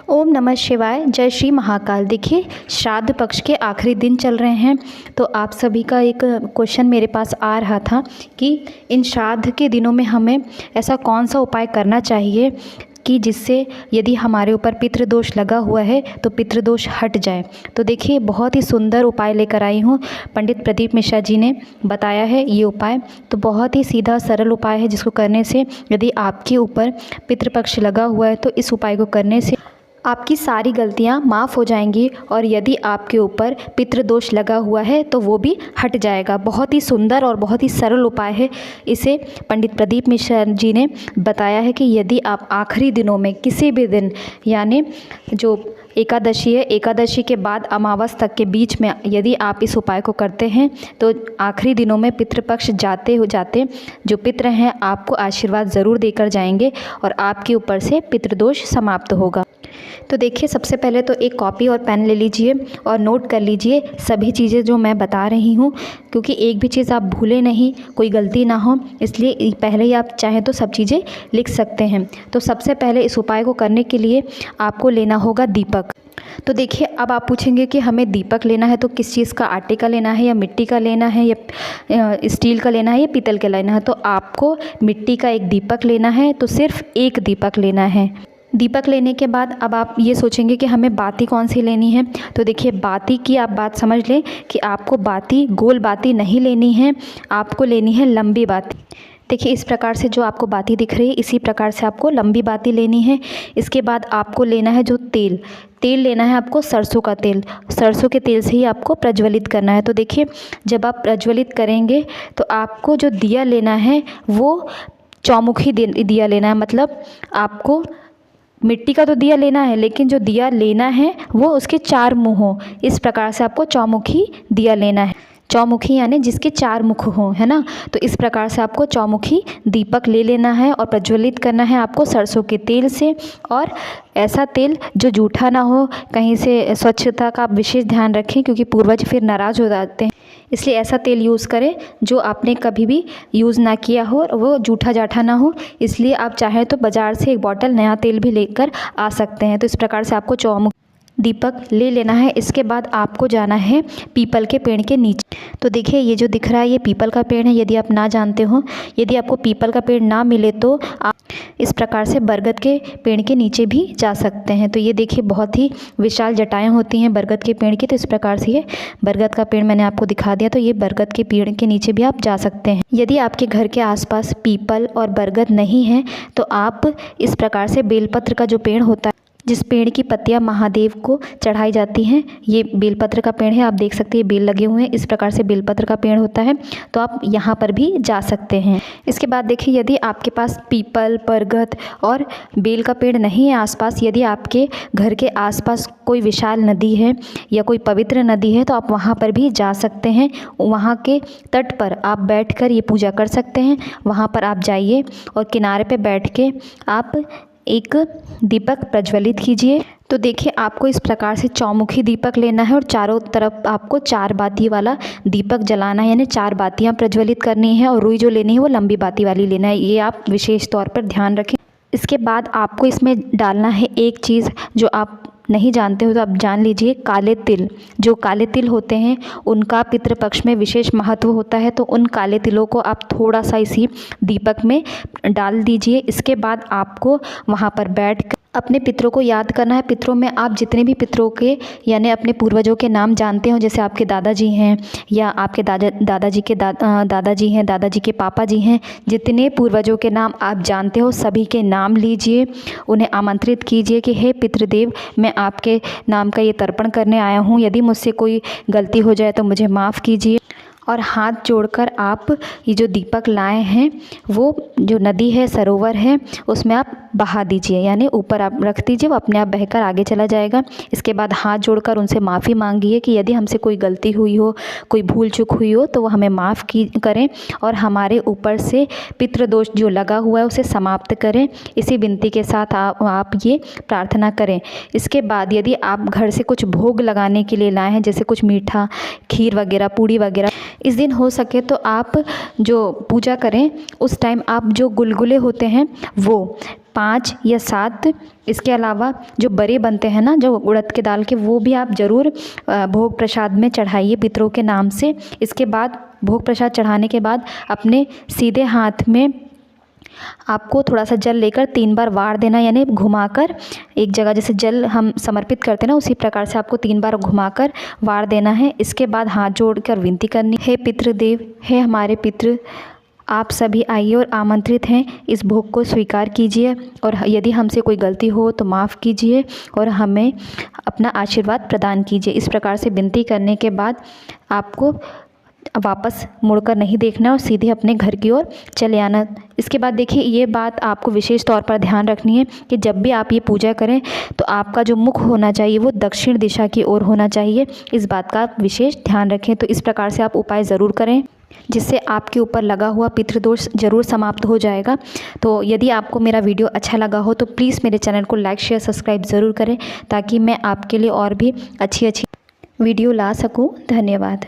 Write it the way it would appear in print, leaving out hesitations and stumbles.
ओम नमः शिवाय। जय श्री महाकाल। देखिए, श्राद्ध पक्ष के आखिरी दिन चल रहे हैं, तो आप सभी का एक क्वेश्चन मेरे पास आ रहा था कि इन श्राद्ध के दिनों में हमें ऐसा कौन सा उपाय करना चाहिए कि जिससे यदि हमारे ऊपर पितृदोष लगा हुआ है तो पितृदोष हट जाए। तो देखिए, बहुत ही सुंदर उपाय लेकर आई हूँ। पंडित प्रदीप मिश्रा जी ने बताया है ये उपाय। तो बहुत ही सीधा सरल उपाय है, जिसको करने से यदि आपके ऊपर पितृपक्ष लगा हुआ है तो इस उपाय को करने से आपकी सारी गलतियां माफ़ हो जाएंगी, और यदि आपके ऊपर पितृदोष लगा हुआ है तो वो भी हट जाएगा। बहुत ही सुंदर और बहुत ही सरल उपाय है। इसे पंडित प्रदीप मिश्रा जी ने बताया है कि यदि आप आखिरी दिनों में किसी भी दिन, यानी जो एकादशी है, एकादशी के बाद अमावस तक के बीच में यदि आप इस उपाय को करते हैं तो आखिरी दिनों में पितृपक्ष जाते जो पितृ हैं आपको आशीर्वाद ज़रूर देकर जाएंगे और आपके ऊपर से पितृदोष समाप्त होगा। तो देखिए, सबसे पहले तो एक कॉपी और पेन ले लीजिए और नोट कर लीजिए सभी चीज़ें जो मैं बता रही हूँ, क्योंकि एक भी चीज़ आप भूलें नहीं, कोई गलती ना हो, इसलिए पहले ही आप चाहें तो सब चीज़ें लिख सकते हैं। तो सबसे पहले इस उपाय को करने के लिए आपको लेना होगा दीपक। तो देखिए, अब आप पूछेंगे कि हमें दीपक लेना है तो किस चीज़ का, आटे का लेना है या मिट्टी का लेना है या स्टील का लेना है या पीतल का लेना है। तो आपको मिट्टी का एक दीपक लेना है, तो सिर्फ एक दीपक लेना है। दीपक लेने के बाद अब आप ये सोचेंगे कि हमें बाती कौन सी लेनी है। तो देखिए, बाती की आप बात समझ लें कि आपको बाती गोल बाती नहीं लेनी है, आपको लेनी है लंबी बाती। देखिए, इस प्रकार से जो आपको बाती दिख रही है, इसी प्रकार से आपको लंबी बाती लेनी है। इसके बाद आपको लेना है जो तेल लेना है आपको, सरसों का तेल। सरसों के तेल से ही आपको प्रज्वलित करना है। तो देखिए, जब आप प्रज्वलित करेंगे तो आपको जो दिया लेना है वो चौमुखी दिया लेना है। मतलब आपको मिट्टी का तो दिया लेना है, लेकिन जो दिया लेना है वो उसके 4 मुँह हों। इस प्रकार से आपको चौमुखी दिया लेना है। चौमुखी यानी जिसके 4 मुख हों, है ना। तो इस प्रकार से आपको चौमुखी दीपक ले लेना है और प्रज्वलित करना है आपको सरसों के तेल से। और ऐसा तेल जो जूठा ना हो, कहीं से स्वच्छता का आप विशेष ध्यान रखें, क्योंकि पूर्वज फिर नाराज़ हो जाते हैं। इसलिए ऐसा तेल यूज़ करें जो आपने कभी भी यूज़ ना किया हो और वो जूठा जाठा ना हो। इसलिए आप चाहें तो बाज़ार से एक बॉटल नया तेल भी लेकर आ सकते हैं। तो इस प्रकार से आपको चौमुखी दीपक ले लेना है। इसके बाद आपको जाना है पीपल के पेड़ के नीचे। तो देखिए, ये जो दिख रहा है ये पीपल का पेड़ है। यदि आप ना जानते हो, यदि आपको पीपल का पेड़ ना मिले तो आप इस प्रकार से बरगद के पेड़ के नीचे भी जा सकते हैं। तो ये देखिए, बहुत ही विशाल जटाएं होती हैं बरगद के पेड़ की। तो इस प्रकार से ये बरगद का पेड़ मैंने आपको दिखा दिया। तो ये बरगद के पेड़ के नीचे भी आप जा सकते हैं। यदि आपके घर के आसपास पीपल और बरगद नहीं है तो आप इस प्रकार से बेलपत्र का जो पेड़ होता है, जिस पेड़ की पत्तियां महादेव को चढ़ाई जाती हैं, ये बेलपत्र का पेड़ है। आप देख सकते हैं बेल लगे हुए हैं। इस प्रकार से बेलपत्र का पेड़ होता है, तो आप यहाँ पर भी जा सकते हैं। इसके बाद देखिए, यदि आपके पास पीपल, बरगद और बेल का पेड़ नहीं है आसपास, यदि आपके घर के आसपास कोई विशाल नदी है या कोई पवित्र नदी है तो आप वहाँ पर भी जा सकते हैं। वहाँ के तट पर आप बैठकर ये पूजा कर सकते हैं। वहाँ पर आप जाइए और किनारे पे बैठ के आप एक दीपक प्रज्वलित कीजिए। तो देखिए, आपको इस प्रकार से चौमुखी दीपक लेना है और चारों तरफ आपको 4 बाती वाला दीपक जलाना है, यानी 4 बातियां प्रज्वलित करनी है। और रुई जो लेनी है वो लंबी बाती वाली लेना है। ये आप विशेष तौर पर ध्यान रखें। इसके बाद आपको इसमें डालना है एक चीज़ जो आप नहीं जानते हो तो आप जान लीजिए, काले तिल। जो काले तिल होते हैं उनका पितृपक्ष में विशेष महत्व होता है। तो उन काले तिलों को आप थोड़ा सा इसी दीपक में डाल दीजिए। इसके बाद आपको वहाँ पर बैठ कर अपने पितरों को याद करना है। पितरों में आप जितने भी पितरों के यानी अपने पूर्वजों के नाम जानते हो, जैसे आपके दादाजी हैं या आपके दादाजी के दादाजी हैं, दादाजी के पापा जी हैं, जितने पूर्वजों के नाम आप जानते हो सभी के नाम लीजिए। उन्हें आमंत्रित कीजिए कि हे पितृदेव, मैं आपके नाम का ये तर्पण करने आया हूँ। यदि मुझसे कोई गलती हो जाए तो मुझे माफ़ कीजिए। और हाथ जोड़कर आप ये जो दीपक लाए हैं वो जो नदी है, सरोवर है, उसमें आप बहा दीजिए, यानी ऊपर आप रख दीजिए, वो अपने आप बहकर आगे चला जाएगा। इसके बाद हाथ जोड़कर उनसे माफ़ी मांगिए कि यदि हमसे कोई गलती हुई हो, कोई भूल चूक हुई हो तो वो हमें माफ़ करें और हमारे ऊपर से पितृदोष जो लगा हुआ है उसे समाप्त करें। इसी विनती के साथ आप ये प्रार्थना करें। इसके बाद यदि आप घर से कुछ भोग लगाने के लिए लाए हैं, जैसे कुछ मीठा, खीर वगैरह, पूड़ी वगैरह, इस दिन हो सके तो आप जो पूजा करें उस टाइम आप जो गुलगुले होते हैं वो 5 या 7, इसके अलावा जो बड़े बनते हैं ना जो उड़द के दाल के, वो भी आप ज़रूर भोग प्रसाद में चढ़ाइए पितरों के नाम से। इसके बाद भोग प्रसाद चढ़ाने के बाद अपने सीधे हाथ में आपको थोड़ा सा जल लेकर 3 बार वार देना, यानी घुमाकर एक जगह, जैसे जल हम समर्पित करते हैं ना उसी प्रकार से आपको 3 बार घुमाकर वार देना है। इसके बाद हाथ जोड़कर विनती करनी है, हे पितृदेव, हे हमारे पितृ, आप सभी आइए और आमंत्रित हैं, इस भोग को स्वीकार कीजिए और यदि हमसे कोई गलती हो तो माफ़ कीजिए और हमें अपना आशीर्वाद प्रदान कीजिए। इस प्रकार से विनती करने के बाद आपको वापस मुड़कर नहीं देखना और सीधे अपने घर की ओर चले आना। इसके बाद देखिए, ये बात आपको विशेष तौर पर ध्यान रखनी है कि जब भी आप ये पूजा करें तो आपका जो मुख होना चाहिए वो दक्षिण दिशा की ओर होना चाहिए। इस बात का आप विशेष ध्यान रखें। तो इस प्रकार से आप उपाय ज़रूर करें, जिससे आपके ऊपर लगा हुआ पितृदोष ज़रूर समाप्त हो जाएगा। तो यदि आपको मेरा वीडियो अच्छा लगा हो तो प्लीज़ मेरे चैनल को लाइक, शेयर, सब्सक्राइब ज़रूर करें, ताकि मैं आपके लिए और भी अच्छी वीडियो ला सकूं। धन्यवाद।